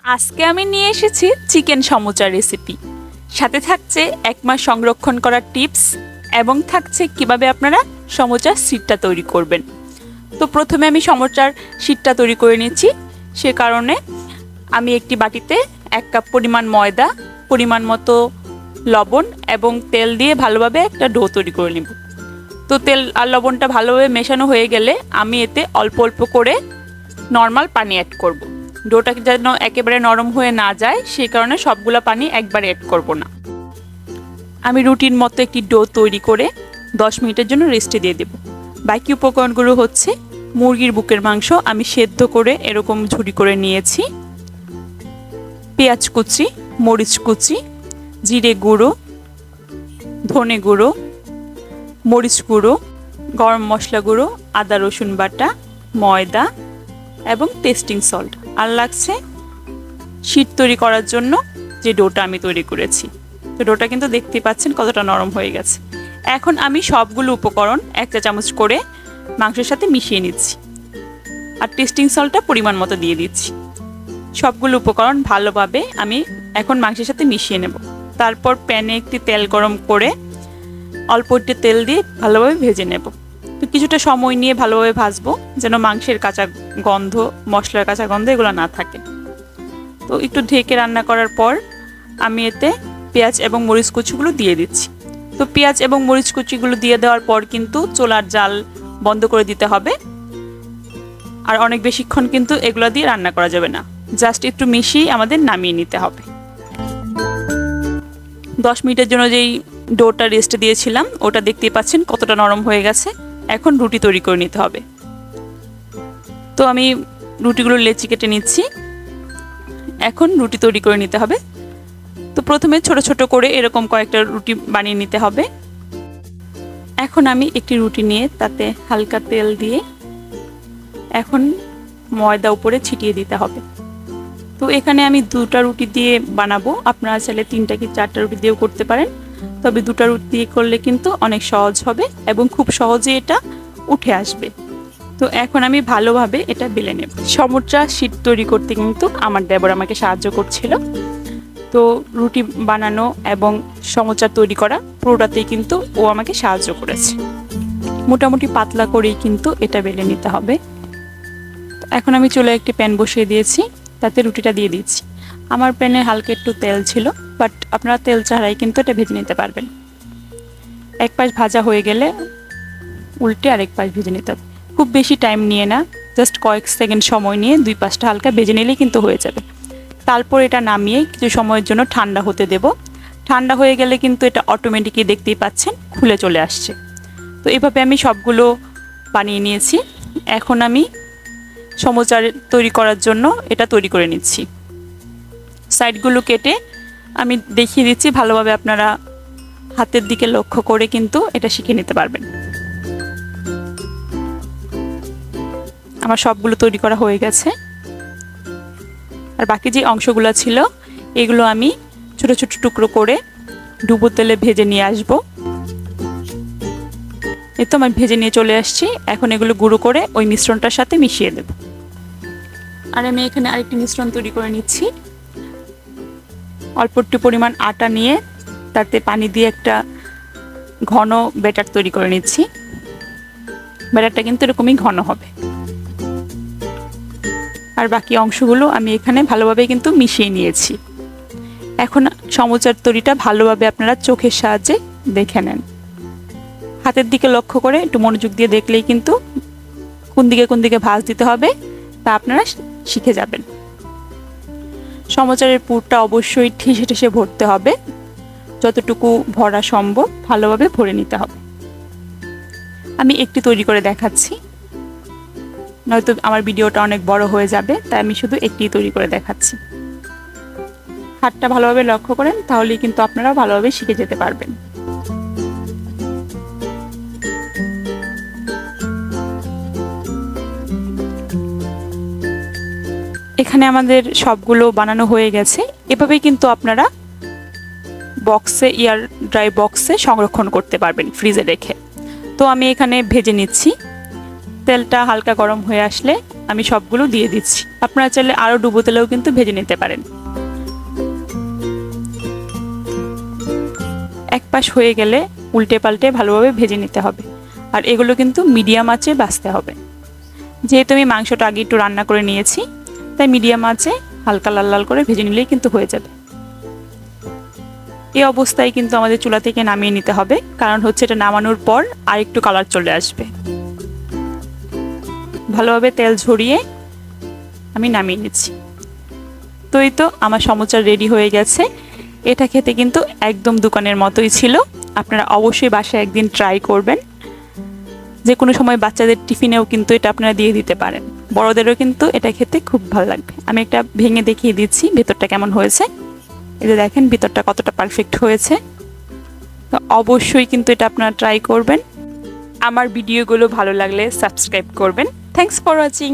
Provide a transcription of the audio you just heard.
আজকে আমি নিয়ে এসেছি চিকেন সমোচা রেসিপি। সাথে থাকছে 1 মাস সংরক্ষণ করার টিপস এবং থাকছে কিভাবে আপনারা সমোচার শীটটা তৈরি করবেন। তো প্রথমে আমি সমোচার শীটটা তৈরি করে নিচ্ছি। সে কারণে আমি একটি বাটিতে 1 কাপ পরিমাণ ময়দা, পরিমাণ মতো লবণ এবং তেল দিয়ে ভালোভাবে একটা ডো তৈরি করে নেব। তো তেল আর লবণটা ভালোভাবে মেশানো হয়ে গেলে আমি এতে অল্প অল্প করে নর্মাল পানি অ্যাড করব। ডোটা যেন একেবারে নরম হয়ে না যায় সেই কারণে সবগুলো পানি একবারে অ্যাড করব না। আমি রুটির মতো একটি ডো তৈরি করে 10 মিনিটের জন্য রেস্টে দিয়ে দেব। বাকি উপকরণগুলো হচ্ছে মুরগির বুকের মাংস আমি সেদ্ধ করে এরকম ঝুরি করে নিয়েছি, পেঁয়াজ কুচি, মরিচ কুচি, জিরে গুঁড়ো, ধনে গুঁড়ো, মরিচ গুঁড়ো, গরম মশলা গুঁড়ো, আদা রসুন বাটা, ময়দা এবং টেস্টিং সল্ট। আর লাগছে শীট তৈরি করার জন্য যে ডোটা আমি তৈরি করেছি। তো ডোটা কিন্তু দেখতেই পাচ্ছেন কতটা নরম হয়ে গেছে। এখন আমি সবগুলো উপকরণ 1 চা চামচ করে মাংসের সাথে মিশিয়ে নিচ্ছি আর টেস্টিং সল্টটা পরিমাণ মতো দিয়ে দিচ্ছি। সবগুলো উপকরণ ভালোভাবে আমি এখন মাংসের সাথে মিশিয়ে নেব। তারপর প্যানে একটি তেল গরম করে অল্প একটু তেল দিয়ে ভালোভাবে ভেজে নেব। তো কিছুটা সময় নিয়ে ভালোভাবে ভাজবো যেন মাংসের কাঁচা গন্ধ, মশলার কাঁচা গন্ধ এগুলো না থাকে। তো একটু ঢেকে রান্না করার পর আমি এতে পেঁয়াজ এবং মরিচ কুচিগুলো দিয়ে দিচ্ছি। তো পেঁয়াজ এবং মরিচ কুচিগুলো দিয়ে দেওয়ার পর কিন্তু চুলার জাল বন্ধ করে দিতে হবে। আর অনেক বেশিক্ষণ কিন্তু এগুলো দিয়ে রান্না করা যাবে না, জাস্ট একটু মিশিয়ে আমাদের নামিয়ে নিতে হবে। 10 মিনিটের জন্য যেই ডোটা রেস্টে দিয়েছিলাম ওটা দেখতেই পাচ্ছেন কতটা নরম হয়ে গেছে। এখন রুটি তৈরি করে নিতে হবে। তো আমি রুটিগুলো লেচি কেটে নিচ্ছি। এখন রুটি তৈরি করে নিতে হবে। তো প্রথমে ছোট ছোট করে এরকম কয়েকটা রুটি বানিয়ে নিতে হবে। এখন আমি একটি রুটি নিয়ে তাতে হালকা তেল দিয়ে এখন ময়দা উপরে ছিটিয়ে দিতে হবে। তো এখানে আমি 2টা রুটি দিয়ে বানাবো, আপনারা চাইলে 3টা কি 4টা রুটি দিয়েও করতে পারেন। তবে 2টা রুটি দিয়ে করলে কিন্তু অনেক সহজ হবে এবং খুব সহজে এটা উঠে আসবে। তো এখন আমি ভালোভাবে এটা বেলে নেব। সমোচা শীট তৈরি করতে কিন্তু আমার দেবর আমাকে সাহায্য করছিল। তো রুটি বানানো এবং সমোচা তৈরি করা পুরোটাতেই কিন্তু ও আমাকে সাহায্য করেছে। মোটামুটি পাতলা করেই কিন্তু এটা বেলে নিতে হবে। এখন আমি চুলায় একটি প্যান বসিয়ে দিয়েছি, তাতে রুটিটা দিয়ে দিচ্ছি। আমার প্যানে হালকা একটু তেল ছিল, বাট আপনারা তেল ছাড়াই কিন্তু এটা ভেজে নিতে পারবেন। এক পাশ ভাজা হয়ে গেলে উল্টে আরেক পাশ ভেজে নিতে হবে। খুব বেশি টাইম নিয়ে না, জাস্ট কয়েক সেকেন্ড সময় নিয়ে 2 পাশটা হালকা ভেজে নিলেই কিন্তু হয়ে যাবে। তারপর এটা নামিয়ে কিছু সময়ের জন্য ঠান্ডা হতে দেব। ঠান্ডা হয়ে গেলে কিন্তু এটা অটোমেটিকই দেখতেই পাচ্ছেন খুলে চলে আসছে। তো এভাবে আমি সবগুলো বানিয়ে নিয়েছি। এখন আমি সমোচা তৈরি করার জন্য এটা তৈরি করে নিচ্ছি। সাইডগুলো কেটে আমি দেখিয়ে দিচ্ছি, ভালোভাবে আপনারা হাতের দিকে লক্ষ্য করে কিন্তু এটা শিখে নিতে পারবেন। আমার সবগুলো তৈরি করা হয়ে গেছে। আর বাকি যে অংশগুলো ছিল এগুলো আমি ছোট ছোট টুকরো করে ডুবো তেলে ভেজে নিয়ে আসব। এই তো আমি ভেজে নিয়ে চলে আসছি। এখন এগুলো গুঁড়ো করে ওই মিশ্রণটার সাথে মিশিয়ে দেব। আর আমি এখানে আরেকটি মিশ্রণ তৈরি করে নিচ্ছি। অল্প একটু পরিমাণ আটা নিয়ে তাতে পানি দিয়ে একটা ঘন ব্যাটার তৈরি করে নিচ্ছি। ব্যাটারটা কিন্তু এরকমই ঘন হবে। আর বাকি অংশগুলো আমি এখানে ভালোভাবে কিন্তু মিশিয়ে নিয়েছি। এখন সমোচার তৈরিটা ভালোভাবে আপনারা চোখের সাহায্যে দেখে নেন। হাতের দিকে লক্ষ্য করে একটু মনোযোগ দিয়ে দেখলেই কিন্তু কোন দিকে ভাঁজ দিতে হবে তা আপনারা শিখে যাবেন। সমোচারের পুরটা অবশ্যই ঠেসে ঠেসে ভরতে হবে, যতটুকু ভরা সম্ভব ভালোভাবে ভরে নিতে হবে। আমি একটি তৈরি করে দেখাচ্ছি, নয়তো আমার ভিডিওটা অনেক বড় হয়ে যাবে, তাই আমি শুধু একটি তৈরি করে দেখাচ্ছি। হাতটা ভালোভাবে লক্ষ্য করেন, তাহলেই কিন্তু আপনারা ভালোভাবে শিখে যেতে পারবেন। এখানে আমাদের সবগুলো বানানো হয়ে গেছে। এভাবেই কিন্তু আপনারা বক্সে, এয়ার ড্রাই বক্সে সংরক্ষণ করতে পারবেন ফ্রিজে রেখে। তো আমি এখানে ভেজে নিচ্ছি। তেলটা হালকা গরম হয়ে আসলে আমি সবগুলো দিয়ে দিচ্ছি। আপনারা চাইলে আরও ডুবো তেলেও কিন্তু ভেজে নিতে পারেন। এক পাশ হয়ে গেলে উল্টে পাল্টে ভালোভাবে ভেজে নিতে হবে। আর এগুলো কিন্তু মিডিয়াম আঁচে ভাজতে হবে। যেহেতু আমি মাংসটা আগে একটু রান্না করে নিয়েছি, তাই মিডিয়াম আঁচে হালকা লাল লাল করে ভেজে নিলেই কিন্তু হয়ে যাবে। এই অবস্থায় কিন্তু আমাদের চুলা থেকে নামিয়ে নিতে হবে, কারণ হচ্ছে এটা নামানোর পর আর একটু কালার চলে আসবে। ভালোভাবে তেল ঝরিয়ে আমি নামিয়ে নিচ্ছি। তো এই তো আমার সমোচা রেডি হয়ে গেছে। এটা খেতে কিন্তু একদম দোকানের মতোই ছিল। আপনারা অবশ্যই বাসায় একদিন ট্রাই করবেন। যে কোনো সময় বাচ্চাদের টিফিনেও কিন্তু এটা আপনারা দিয়ে দিতে পারেন। বড়দেরও কিন্তু এটা খেতে খুব ভালো লাগবে। আমি একটা ভেঙে দেখিয়ে দিচ্ছি ভেতরটা কেমন হয়েছে। এই যে দেখেন ভিতরটা কতটা পারফেক্ট হয়েছে। তো অবশ্যই কিন্তু এটা আপনারা ট্রাই করবেন। আমার ভিডিওগুলো ভালো লাগলে সাবস্ক্রাইব করবেন। Thanks for watching.